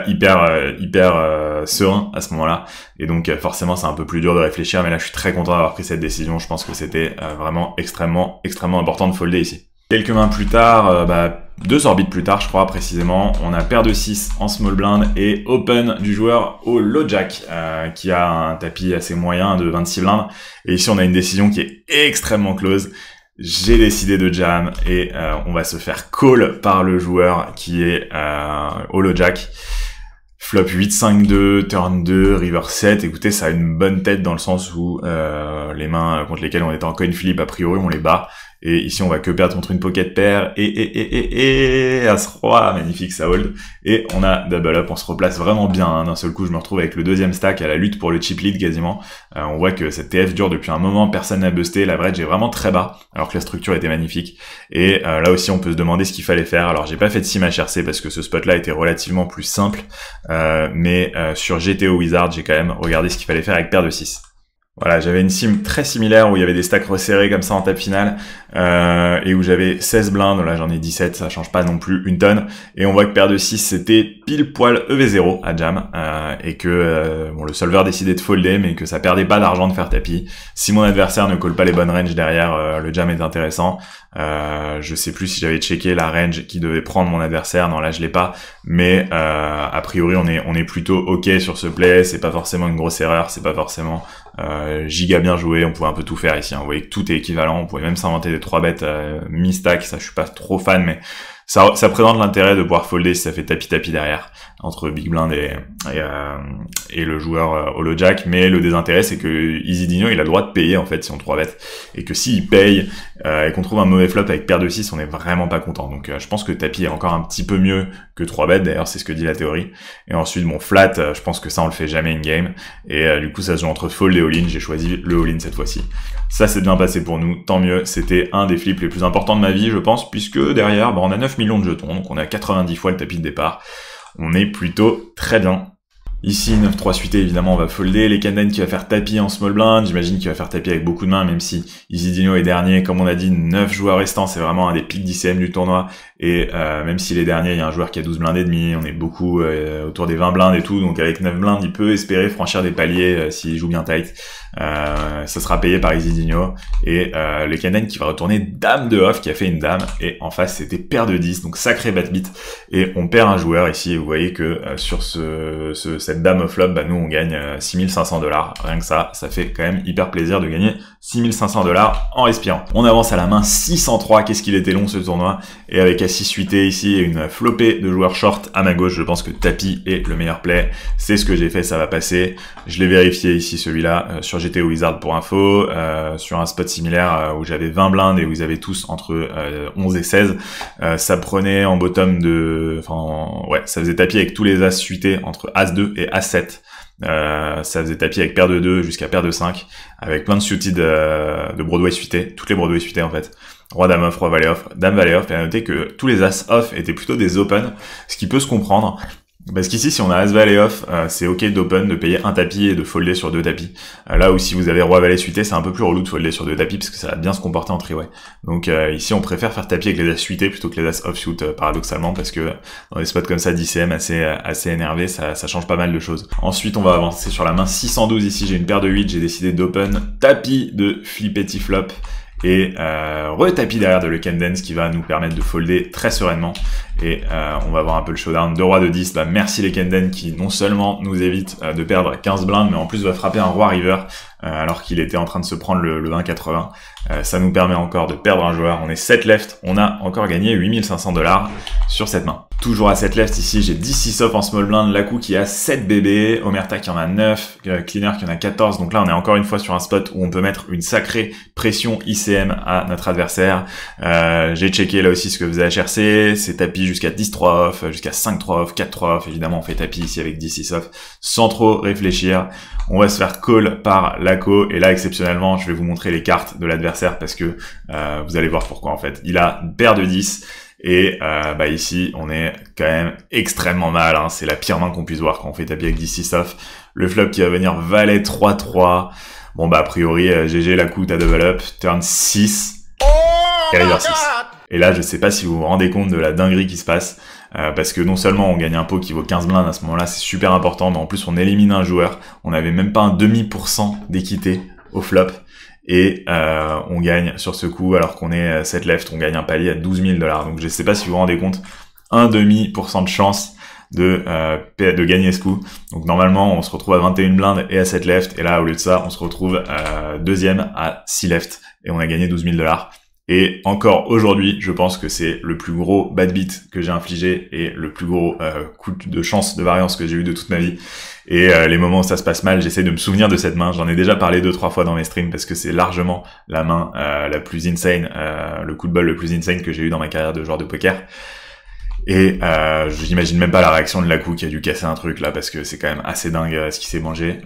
Speaker 1: hyper serein à ce moment-là, et donc forcément, c'est un peu plus dur de réfléchir. Mais là, je suis très content d'avoir pris cette décision. Je pense que c'était vraiment extrêmement important de folder ici. Quelques mains plus tard, 2 orbites plus tard, je crois précisément, on a paire de 6 en small blind et open du joueur au low jack qui a un tapis assez moyen de 26 blindes. Et ici, on a une décision qui est extrêmement close. J'ai décidé de jam et on va se faire call par le joueur qui est au low jack. Flop 8-5-2, turn 2, river 7. Écoutez, ça a une bonne tête dans le sens où les mains contre lesquelles on était en coin flip, a priori, on les bat. Et ici, on va que perdre contre une pocket pair. Et As Roi, magnifique, ça hold. Et on a double up, on se replace vraiment bien. D'un seul coup, je me retrouve avec le deuxième stack à la lutte pour le chip lead quasiment. On voit que cette TF dure depuis un moment, personne n'a busté. L'average est vraiment très bas, alors que la structure était magnifique. Et là aussi, on peut se demander ce qu'il fallait faire. Alors, j'ai pas fait de sim HRC parce que ce spot-là était relativement plus simple. Mais sur GTO Wizard, j'ai quand même regardé ce qu'il fallait faire avec paire de 6. Voilà, j'avais une sim très similaire où il y avait des stacks resserrés comme ça en table finale et où j'avais 16 blindes, là j'en ai 17, ça change pas non plus une tonne. Et on voit que paire de 6 c'était pile poil EV0 à jam et que le solver décidait de folder mais que ça perdait pas d'argent de faire tapis. Si mon adversaire ne colle pas les bonnes ranges derrière, le jam est intéressant. Je sais plus si j'avais checké la range qui devait prendre mon adversaire, non là je l'ai pas, mais a priori on est plutôt ok sur ce play, c'est pas forcément une grosse erreur, c'est pas forcément giga bien joué, on pouvait un peu tout faire ici, hein. Vous voyez que tout est équivalent, on pouvait même s'inventer des 3 bêtes mi-stack, ça je suis pas trop fan, mais ça présente l'intérêt de pouvoir folder si ça fait tapi derrière entre Big Blind et le joueur Holo Jack. Mais le désintérêt c'est que Easy Dino il a le droit de payer en fait si on 3 bet et que s'il paye et qu'on trouve un mauvais flop avec paire de 6, on est vraiment pas content. Donc je pense que tapi est encore un petit peu mieux que 3 bet, d'ailleurs c'est ce que dit la théorie. Et ensuite bon flat, je pense que ça on le fait jamais in game et du coup ça se joue entre fold et all-in. J'ai choisi le all-in cette fois-ci. Ça s'est bien passé pour nous, tant mieux. C'était un des flips les plus importants de ma vie je pense, puisque derrière on a 9 millions de jetons, donc on a 90 fois le tapis de départ. On est plutôt très bien. Ici, 9-3 suité, évidemment, on va folder. Les Kanden qui va faire tapis en small blind. J'imagine qu'il va faire tapis avec beaucoup de mains, même si Easy Dino est dernier. Comme on a dit, 9 joueurs restants, c'est vraiment un des pics d'ICM du tournoi. Et même s'il est dernier, il y a un joueur qui a 12 blindes et demi. On est beaucoup autour des 20 blindes et tout. Donc avec 9 blindes, il peut espérer franchir des paliers s'il joue bien tight. Ça sera payé par Isidinho. Et le Kenden qui va retourner dame de off, qui a fait une dame. Et en face, c'était paire de 10. Donc sacré bad beat. Et on perd un joueur ici. Et vous voyez que sur cette dame au flop, bah, nous, on gagne 6500 $. Rien que ça fait quand même hyper plaisir de gagner 6500 $ en respirant. On avance à la main 603. Qu'est-ce qu'il était long ce tournoi. Et avec Assis 8 ici et une flopée de joueurs short à ma gauche, je pense que tapis est le meilleur play. C'est ce que j'ai fait, ça va passer. Je l'ai vérifié ici, celui-là, sur GTO Wizard pour info, sur un spot similaire où j'avais 20 blindes et où ils avaient tous entre 11 et 16. Ça prenait en bottom de... Enfin, ouais, ça faisait tapis avec tous les as suités entre As-2 et As-7. Ça faisait tapis avec paire de 2 jusqu'à paire de 5, avec plein de suited de Broadway suités, toutes les Broadway suités en fait. Roi dame off, roi valet off, dame valet off, et à noter que tous les as off étaient plutôt des open, ce qui peut se comprendre. Parce qu'ici, si on a As-Valet off, c'est ok d'open, de payer un tapis et de folder sur 2 tapis. Là où si vous avez Roi-Valet suité, c'est un peu plus relou de folder sur 2 tapis parce que ça va bien se comporter en triway. Donc ici, on préfère faire tapis avec les As suités plutôt que les As off-suit, paradoxalement, parce que dans des spots comme ça d'ICM assez énervé, ça change pas mal de choses. Ensuite, on va avancer sur la main 612. Ici, j'ai une paire de 8, j'ai décidé d'open tapis de flippetti flop. Et retapis derrière de le Kenden, ce qui va nous permettre de folder très sereinement. Et on va voir un peu le showdown. 2 rois de 10, bah merci les Kenden qui non seulement nous évite de perdre 15 blindes, mais en plus va frapper un roi river alors qu'il était en train de se prendre le 20-80. Ça nous permet encore de perdre un joueur. On est 7 left, on a encore gagné 8500 $ sur cette main. Toujours à 7 left ici, j'ai 10-6 off en small blind, Lakou qui a 7 bébés, Omerta qui en a 9, Cleaner qui en a 14. Donc là on est encore une fois sur un spot où on peut mettre une sacrée pression ICM à notre adversaire. J'ai checké là aussi ce que faisait HRC, c'est tapis jusqu'à 10-3 off, jusqu'à 5-3 off, 4-3 off. Évidemment on fait tapis ici avec 10-6 off sans trop réfléchir. On va se faire call par Laco et là exceptionnellement je vais vous montrer les cartes de l'adversaire parce que vous allez voir pourquoi en fait. Il a une paire de 10 et bah ici on est quand même extrêmement mal, hein. C'est la pire main qu'on puisse voir quand on fait tapis avec 10-6 off. Le flop qui va venir valet 3-3. Bon bah a priori GG Laco t'as double up, turn 6 et river 6. Et là je sais pas si vous vous rendez compte de la dinguerie qui se passe. Parce que non seulement on gagne un pot qui vaut 15 blindes à ce moment-là, c'est super important, mais en plus on élimine un joueur. On n'avait même pas un demi% d'équité au flop. Et on gagne sur ce coup, alors qu'on est 7 left, on gagne un palier à 12 000 $. Donc je sais pas si vous vous rendez compte, 1,5% de chance de gagner ce coup. Donc normalement on se retrouve à 21 blindes et à 7 left. Et là au lieu de ça, on se retrouve deuxième à 6 left. Et on a gagné 12 000 $. Et encore aujourd'hui, je pense que c'est le plus gros bad beat que j'ai infligé et le plus gros coup de chance de variance que j'ai eu de toute ma vie. Et les moments où ça se passe mal, j'essaie de me souvenir de cette main. J'en ai déjà parlé 2-3 fois dans mes streams parce que c'est largement la main la plus insane, le coup de bol le plus insane que j'ai eu dans ma carrière de joueur de poker. Et j'imagine même pas la réaction de Lakou qui a dû casser un truc là parce que c'est quand même assez dingue ce qui s'est mangé.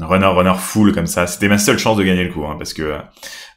Speaker 1: Runner full comme ça, c'était ma seule chance de gagner le coup, hein, parce que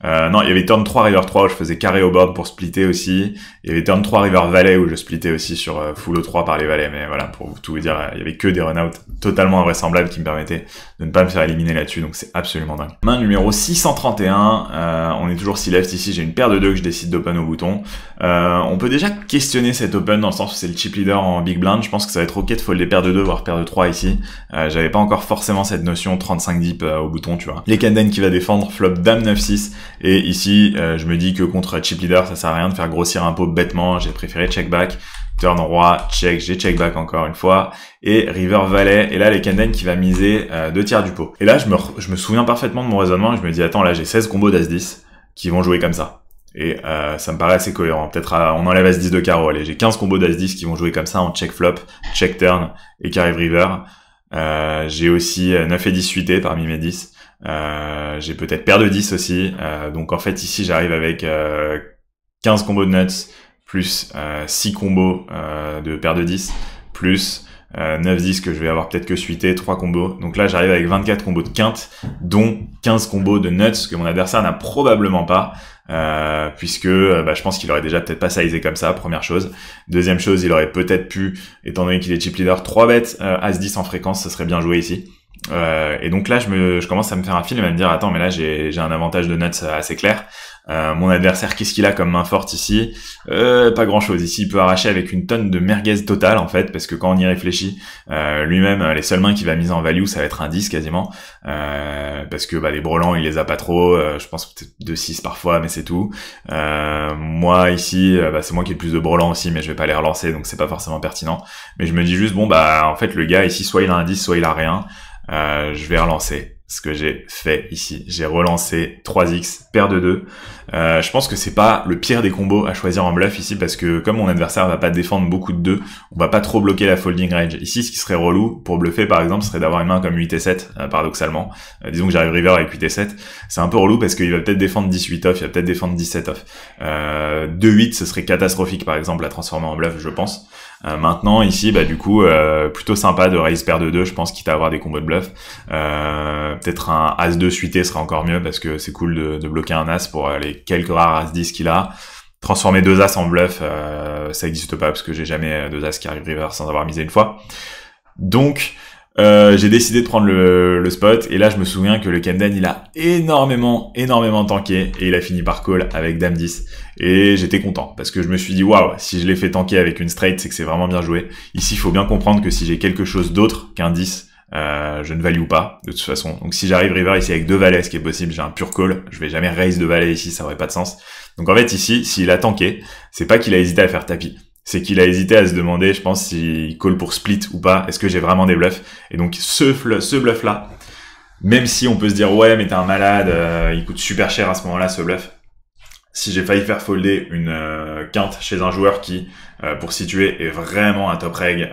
Speaker 1: non, il y avait turn 3 river 3 où je faisais carré au board pour splitter aussi. Il y avait turn 3 river valet où je splittais aussi sur full O3 par les valets. Mais voilà, pour tout vous dire, il y avait que des run-out totalement invraisemblables qui me permettaient de ne pas me faire éliminer là-dessus. Donc c'est absolument dingue. Main numéro 631, on est toujours 6 left ici. J'ai une paire de 2 que je décide d'open au bouton. On peut déjà questionner cet open dans le sens où c'est le chip leader en big blind. Je pense que ça va être ok de fold des paires de 2 voire paire de 3 ici. J'avais pas encore forcément cette notion 35 deep au bouton, tu vois. Les Kenden qui va défendre flop dame 9-6. Et ici, je me dis que contre chip leader, ça sert à rien de faire grossir un pot bêtement. J'ai préféré check back, turn roi, check, j'ai check back encore une fois, et river valet. Et là, les Kenden qui va miser 2 tiers du pot. Et là, je me souviens parfaitement de mon raisonnement. Et je me dis, attends, là, j'ai 16 combos d'As-10 qui vont jouer comme ça. Et ça me paraît assez cohérent. Peut-être on enlève As-10 de carreau. Allez, j'ai 15 combos d'As-10 qui vont jouer comme ça en check flop, check turn et carré river. J'ai aussi 9 et 10 suités parmi mes 10. J'ai peut-être paire de 10 aussi. Donc en fait ici j'arrive avec 15 combos de nuts plus 6 combos de paire de 10 plus 9-10 que je vais avoir peut-être que suité, 3 combos. Donc là j'arrive avec 24 combos de quinte, dont 15 combos de nuts que mon adversaire n'a probablement pas. Puisque je pense qu'il aurait déjà peut-être pas sizé comme ça, première chose. Deuxième chose, il aurait peut-être pu, étant donné qu'il est chip leader, 3 bêtes As-10 en fréquence, ça serait bien joué ici. Et donc là je commence à me faire un film et à me dire attends mais là j'ai un avantage de nuts assez clair. Mon adversaire, qu'est-ce qu'il a comme main forte ici? Pas grand-chose. Ici, il peut arracher avec une tonne de merguez totale, en fait, parce que quand on y réfléchit, lui-même, les seules mains qu'il va miser en value, ça va être un 10 quasiment, parce que les brelans, il les a pas trop, je pense peut-être 2-6 parfois, mais c'est tout. Moi, ici, c'est moi qui ai le plus de brelans aussi, mais je vais pas les relancer, donc c'est pas forcément pertinent. Mais je me dis juste, bon, en fait, le gars, ici, soit il a un 10, soit il a rien. Je vais relancer. Ce que j'ai fait ici, j'ai relancé 3x, paire de 2. Je pense que c'est pas le pire des combos à choisir en bluff ici, parce que comme mon adversaire va pas défendre beaucoup de 2, on va pas trop bloquer la folding range. Ici, ce qui serait relou pour bluffer par exemple, serait d'avoir une main comme 8 et 7, paradoxalement. Disons que j'arrive river avec 8 et 7, c'est un peu relou parce qu'il va peut-être défendre 18 off, il va peut-être défendre 17 off. 2-8, ce serait catastrophique par exemple à transformer en bluff, je pense. Maintenant ici, du coup, plutôt sympa de raise paire de 2, je pense, quitte à avoir des combos de bluff. Peut-être un As-2 suité serait encore mieux parce que c'est cool de bloquer un As pour les quelques rares As-10 qu'il a. Transformer 2 As en bluff, ça n'existe pas parce que j'ai jamais 2 As qui arrivent river sans avoir misé une fois. Donc, j'ai décidé de prendre le spot et là je me souviens que le Kenden il a énormément tanké et il a fini par call avec Dame 10 et j'étais content parce que je me suis dit waouh, si je l'ai fait tanker avec une straight c'est que c'est vraiment bien joué. Ici il faut bien comprendre que si j'ai quelque chose d'autre qu'un 10, je ne value pas de toute façon. Donc si j'arrive river ici avec 2 valets, ce qui est possible, j'ai un pur call, je vais jamais raise de valets ici, ça aurait pas de sens. Donc en fait ici, s'il a tanké, c'est pas qu'il a hésité à faire tapis. C'est qu'il a hésité à se demander, je pense, s'il call pour split ou pas, est-ce que j'ai vraiment des bluffs? Et donc ce bluff-là, même si on peut se dire ouais mais t'es un malade, il coûte super cher à ce moment-là ce bluff. Si j'ai failli faire folder une quinte chez un joueur qui, pour situer, est vraiment un top reg,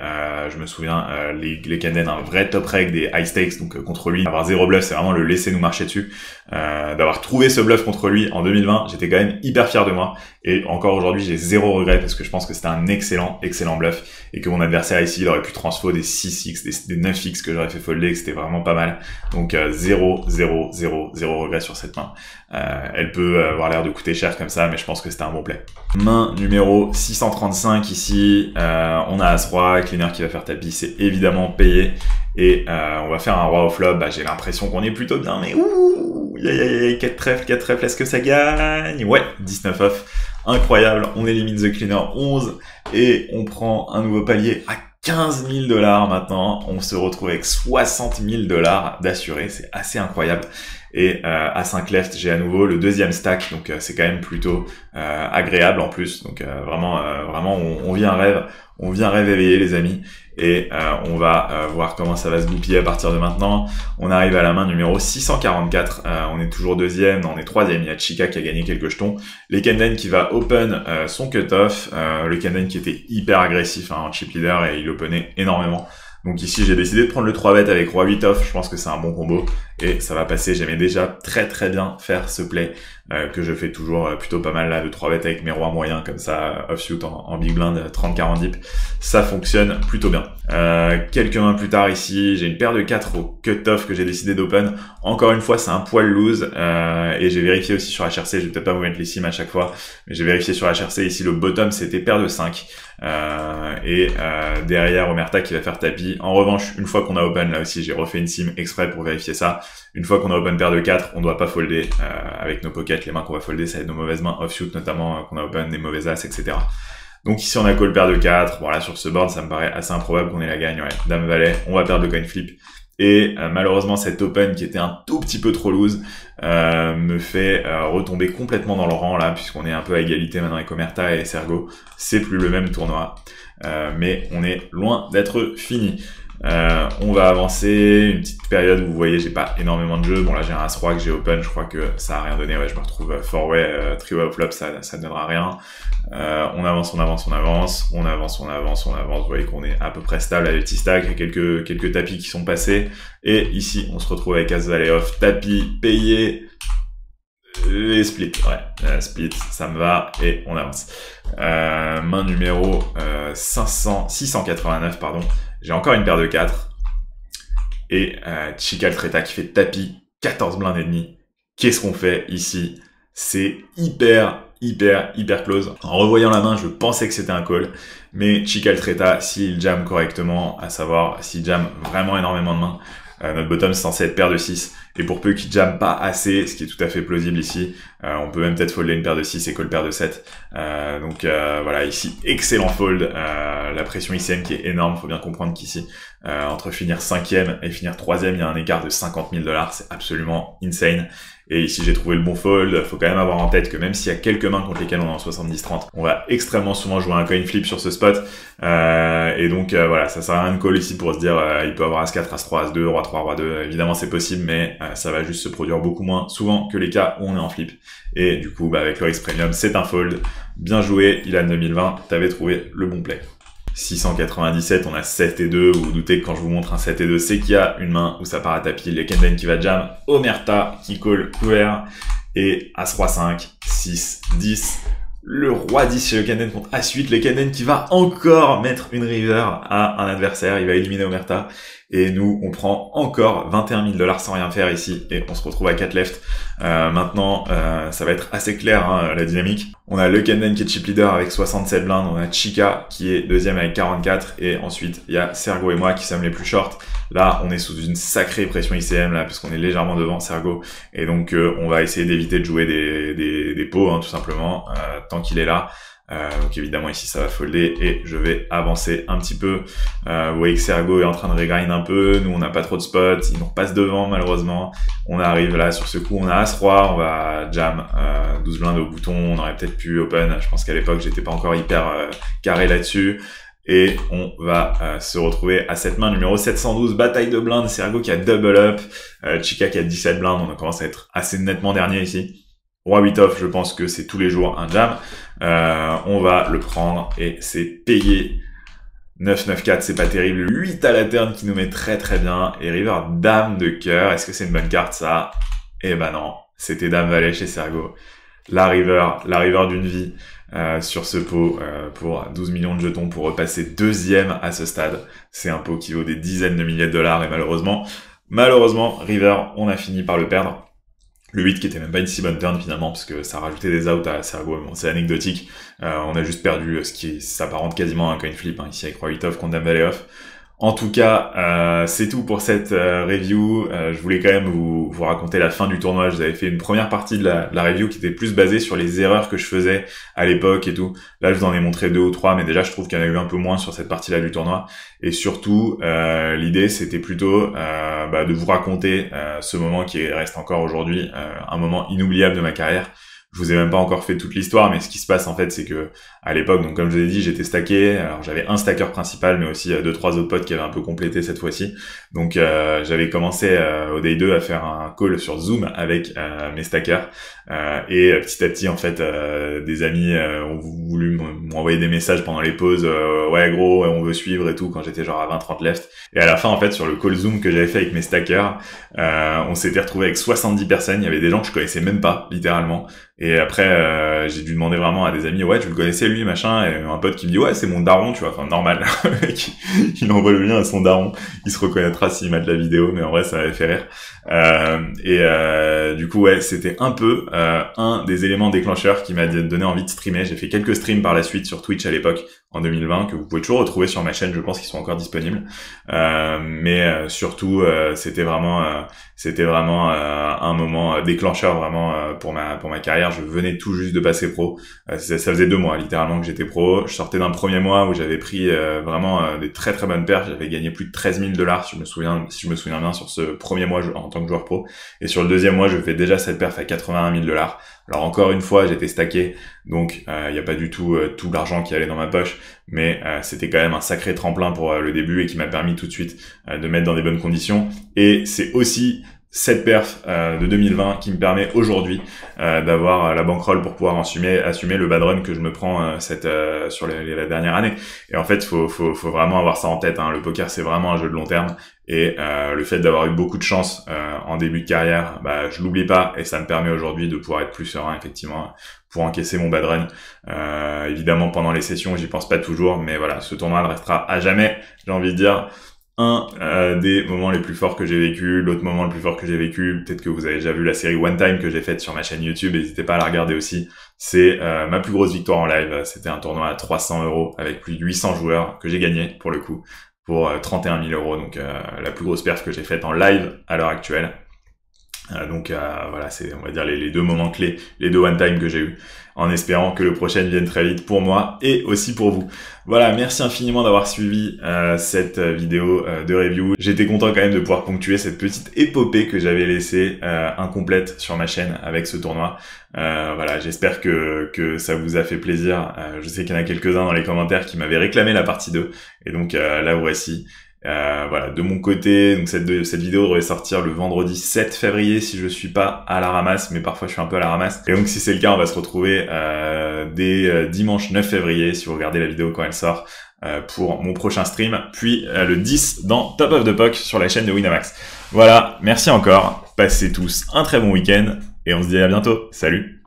Speaker 1: je me souviens, les Kenden, un vrai top reg des high stakes, donc contre lui, avoir 0 bluff, c'est vraiment le laisser nous marcher dessus. D'avoir trouvé ce bluff contre lui en 2020, j'étais quand même hyper fier de moi. Et encore aujourd'hui, j'ai 0 regret parce que je pense que c'était un excellent bluff et que mon adversaire ici, il aurait pu transfo des 6x, des 9x que j'aurais fait folder, que c'était vraiment pas mal. Donc 0 regret sur cette main. Elle peut avoir l'air de coûter cher comme ça, mais je pense que c'était un bon play. Main numéro 635 ici, on a As-Roi, cleaner qui va faire tapis, c'est évidemment payé. Et on va faire un roi au flop, j'ai l'impression qu'on est plutôt bien, mais ouh, 4 trèfles, est-ce que ça gagne? Ouais, 19 off, incroyable, on élimine The Cleaner 11, et on prend un nouveau palier à 15 000 $ maintenant, on se retrouve avec 60 000 $ d'assuré, c'est assez incroyable. Et à 5 left, j'ai à nouveau le deuxième stack, donc c'est quand même plutôt agréable en plus. Donc vraiment, on vit un rêve éveillé les amis. Et on va voir comment ça va se goupiller à partir de maintenant. On arrive à la main numéro 644. On est toujours deuxième, on est troisième. Il y a Chica qui a gagné quelques jetons. Les Kenden qui va open son cutoff. Le Kenden qui était hyper agressif en chip leader et il openait énormément. Donc ici, j'ai décidé de prendre le 3-bet avec Roi 8 off. Je pense que c'est un bon combo et ça va passer. J'aimais déjà très bien faire ce play que je fais toujours plutôt pas mal là, de 3-bet avec mes rois moyens comme ça, offsuit en big blind, 30-40 dips. Ça fonctionne plutôt bien. Quelques mains plus tard ici, j'ai une paire de 4 au cut-off que j'ai décidé d'open. Encore une fois, c'est un poil loose et j'ai vérifié aussi sur HRC. Je vais peut-être pas vous mettre les sims à chaque fois, mais j'ai vérifié sur HRC. Ici, le bottom, c'était paire de 5. Derrière Omerta qui va faire tapis. En revanche, une fois qu'on a open, là aussi j'ai refait une sim exprès pour vérifier ça. Une fois qu'on a open paire de 4, on doit pas folder avec nos pockets. Les mains qu'on va folder, ça va être nos mauvaises mains offsuit notamment, qu'on a open des mauvais as, etc. Donc ici on a call paire de 4. Voilà, sur ce board ça me paraît assez improbable qu'on ait la gagne. Ouais, dame valet, on va perdre le coin flip. Et malheureusement cet open qui était un tout petit peu trop loose me fait retomber complètement dans le rang là, puisqu'on est un peu à égalité maintenant avec Omerta et Sergo. C'est plus le même tournoi, mais on est loin d'être fini. On va avancer, une petite période où vous voyez j'ai pas énormément de jeux. Bon là j'ai un As-Roi que j'ai open, je crois que ça a rien donné. Ouais, je me retrouve 4-way, 3-way au flop, ça ne donnera rien. On avance. Vous voyez qu'on est à peu près stable à l'ulti-stack. Il y a quelques tapis qui sont passés. Et ici, on se retrouve avec As-Valet off, tapis, payé, et split. Ouais, split, ça me va. Et on avance. Main numéro 689, pardon. J'ai encore une paire de 4. Et Chica le Treta qui fait tapis, 14 blindes et demi. Qu'est-ce qu'on fait ici? C'est hyper close. En revoyant la main, je pensais que c'était un call, mais Chica le Treta, s'il jam correctement, à savoir s'il jam vraiment énormément de mains, Notre bottom c'est censé être paire de 6. Et pour peu qu'il jamme pas assez, ce qui est tout à fait plausible ici, on peut même peut-être folder une paire de 6 et call paire de 7. Donc voilà, ici, excellent fold. La pression ICM qui est énorme. Faut bien comprendre qu'ici, entre finir 5e et finir 3e, il y a un écart de 50 000 $. C'est absolument insane. Et ici, j'ai trouvé le bon fold. Faut quand même avoir en tête que même s'il y a quelques mains contre lesquelles on est en 70-30, on va extrêmement souvent jouer un coin flip sur ce spot. Et donc, voilà, ça sert à rien de call ici pour se dire, il peut avoir As-4, As-3, As-2, Roi-3, Roi-2. Évidemment, c'est possible, mais ça va juste se produire beaucoup moins souvent que les cas où on est en flip. Et du coup, avec le X Premium, c'est un fold. Bien joué, Ilan 2020. T'avais trouvé le bon play. 697, on a 7 et 2, vous vous doutez que quand je vous montre un 7 et 2, c'est qu'il y a une main où ça part à tapis, les Kenden qui va jam, Omerta qui call couvert, et As-Roi 5, 6, 10, le Roi 10 chez le Kenden contre As-8, le Kenden qui va encore mettre une river à un adversaire, il va éliminer Omerta, et nous, on prend encore 21 000 $ sans rien faire ici, et on se retrouve à 4 left. Maintenant, ça va être assez clair, hein, la dynamique. On a le Kenden qui est chip leader avec 67 blindes, on a Chica qui est deuxième avec 44, et ensuite, il y a Sergo et moi qui sommes les plus short. Là, on est sous une sacrée pression ICM, là, puisqu'on est légèrement devant Sergo, et donc on va essayer d'éviter de jouer des pots, hein, tout simplement, tant qu'il est là. Donc évidemment ici ça va folder et je vais avancer un petit peu. Vous voyez que Sergo est en train de regrind un peu, nous on n'a pas trop de spots, il nous repasse devant malheureusement. On arrive là sur ce coup, on a As-Roi, on va jam 12 blindes au bouton, on aurait peut-être pu open, je pense qu'à l'époque j'étais pas encore hyper carré là-dessus. Et on va se retrouver à cette main numéro 712, bataille de blindes, Sergo qui a double up, Chica qui a 17 blindes, on commence à être assez nettement dernier ici. Roi 8 off, je pense que c'est tous les jours un jam. On va le prendre et c'est payé. 9-9-4, c'est pas terrible. 8 à la turn qui nous met très très bien. Et river dame de cœur. Est-ce que c'est une bonne carte ça? Eh ben non, c'était dame valet chez Sergo. La river d'une vie sur ce pot pour 12 millions de jetons pour repasser deuxième à ce stade. C'est un pot qui vaut des dizaines de milliers de dollars et malheureusement, river, on a fini par le perdre. Le 8 qui était même pas une si bonne turn finalement parce que ça rajoutait des outs à Sergo, bon, c'est anecdotique. On a juste perdu ce qui s'apparente quasiment à un coin flip hein, ici avec Roi 8 off contre Dame Valet off. En tout cas, c'est tout pour cette review. Je voulais quand même vous raconter la fin du tournoi. Je vous avais fait une première partie de la review qui était plus basée sur les erreurs que je faisais à l'époque et tout. Là, je vous en ai montré 2 ou 3, mais déjà, je trouve qu'il y en a eu un peu moins sur cette partie-là du tournoi. Et surtout, l'idée, c'était plutôt de vous raconter ce moment qui reste encore aujourd'hui un moment inoubliable de ma carrière. Je vous ai même pas encore fait toute l'histoire, mais ce qui se passe en fait, c'est que à l'époque, donc comme je vous ai dit, j'étais stacké. Alors j'avais un stacker principal, mais aussi 2-3 autres potes qui avaient un peu complété cette fois-ci. Donc j'avais commencé au day 2 à faire un call sur Zoom avec mes stackers. Et petit à petit, en fait, des amis ont voulu m'envoyer des messages pendant les pauses. Ouais gros, on veut suivre et tout, quand j'étais genre à 20-30 left. Et à la fin, en fait, sur le call Zoom que j'avais fait avec mes stackers, on s'était retrouvé avec 70 personnes. Il y avait des gens que je connaissais même pas, littéralement. Et après, j'ai dû demander vraiment à des amis, ouais, tu le connaissais lui, machin, et un pote qui me dit, ouais, c'est mon daron, tu vois, enfin, normal. Le mec, il envoie le lien à son daron, il se reconnaîtra s'il mate la vidéo, mais en vrai, ça m'avait fait rire. Du coup, ouais, c'était un peu un des éléments déclencheurs qui m'a donné envie de streamer. J'ai fait quelques streams par la suite sur Twitch à l'époque, en 2020, que vous pouvez toujours retrouver sur ma chaîne, je pense qu'ils sont encore disponibles. Mais surtout, c'était vraiment un moment déclencheur vraiment pour ma carrière. Je venais tout juste de passer pro. Ça faisait 2 mois littéralement que j'étais pro. Je sortais d'un premier mois où j'avais pris vraiment des très très bonnes perfs. J'avais gagné plus de 13 000 $, si je me souviens bien, sur ce premier mois en tant que joueur pro. Et sur le deuxième mois, je fais déjà cette perf à 81 000 $. Alors encore une fois, j'étais stacké, donc il n'y a pas du tout tout l'argent qui allait dans ma poche, mais c'était quand même un sacré tremplin pour le début et qui m'a permis tout de suite de mettre dans des bonnes conditions. Et c'est aussi cette perf de 2020 qui me permet aujourd'hui d'avoir la bankroll pour pouvoir assumer le bad run que je me prends sur la dernière année. Et en fait, faut vraiment avoir ça en tête, hein. Le poker, c'est vraiment un jeu de long terme. Et le fait d'avoir eu beaucoup de chance en début de carrière, je l'oublie pas et ça me permet aujourd'hui de pouvoir être plus serein, effectivement, pour encaisser mon bad run. Évidemment, pendant les sessions, j'y pense pas toujours, mais voilà, ce tournoi restera à jamais, j'ai envie de dire, un des moments les plus forts que j'ai vécu. L'autre moment le plus fort que j'ai vécu, peut-être que vous avez déjà vu la série One Time que j'ai faite sur ma chaîne YouTube, n'hésitez pas à la regarder aussi. C'est ma plus grosse victoire en live. C'était un tournoi à 300 € avec plus de 800 joueurs que j'ai gagné pour le coup. pour 31 000 €, donc la plus grosse perf que j'ai faite en live à l'heure actuelle. Donc voilà, c'est, on va dire, les deux moments clés, les deux one time que j'ai eu, en espérant que le prochain vienne très vite pour moi et aussi pour vous. Voilà, merci infiniment d'avoir suivi cette vidéo de review. J'étais content quand même de pouvoir ponctuer cette petite épopée que j'avais laissée incomplète sur ma chaîne avec ce tournoi. Voilà, j'espère que ça vous a fait plaisir. Je sais qu'il y en a quelques-uns dans les commentaires qui m'avaient réclamé la partie 2, et donc la voici. Voilà, de mon côté, donc cette vidéo devrait sortir le vendredi 7 février si je suis pas à la ramasse, mais parfois je suis un peu à la ramasse. Et donc si c'est le cas, on va se retrouver dès dimanche 9 février, si vous regardez la vidéo quand elle sort, pour mon prochain stream, puis le 10 dans Top of the Puck sur la chaîne de Winamax. Voilà, merci encore, passez tous un très bon week-end, et on se dit à bientôt, salut!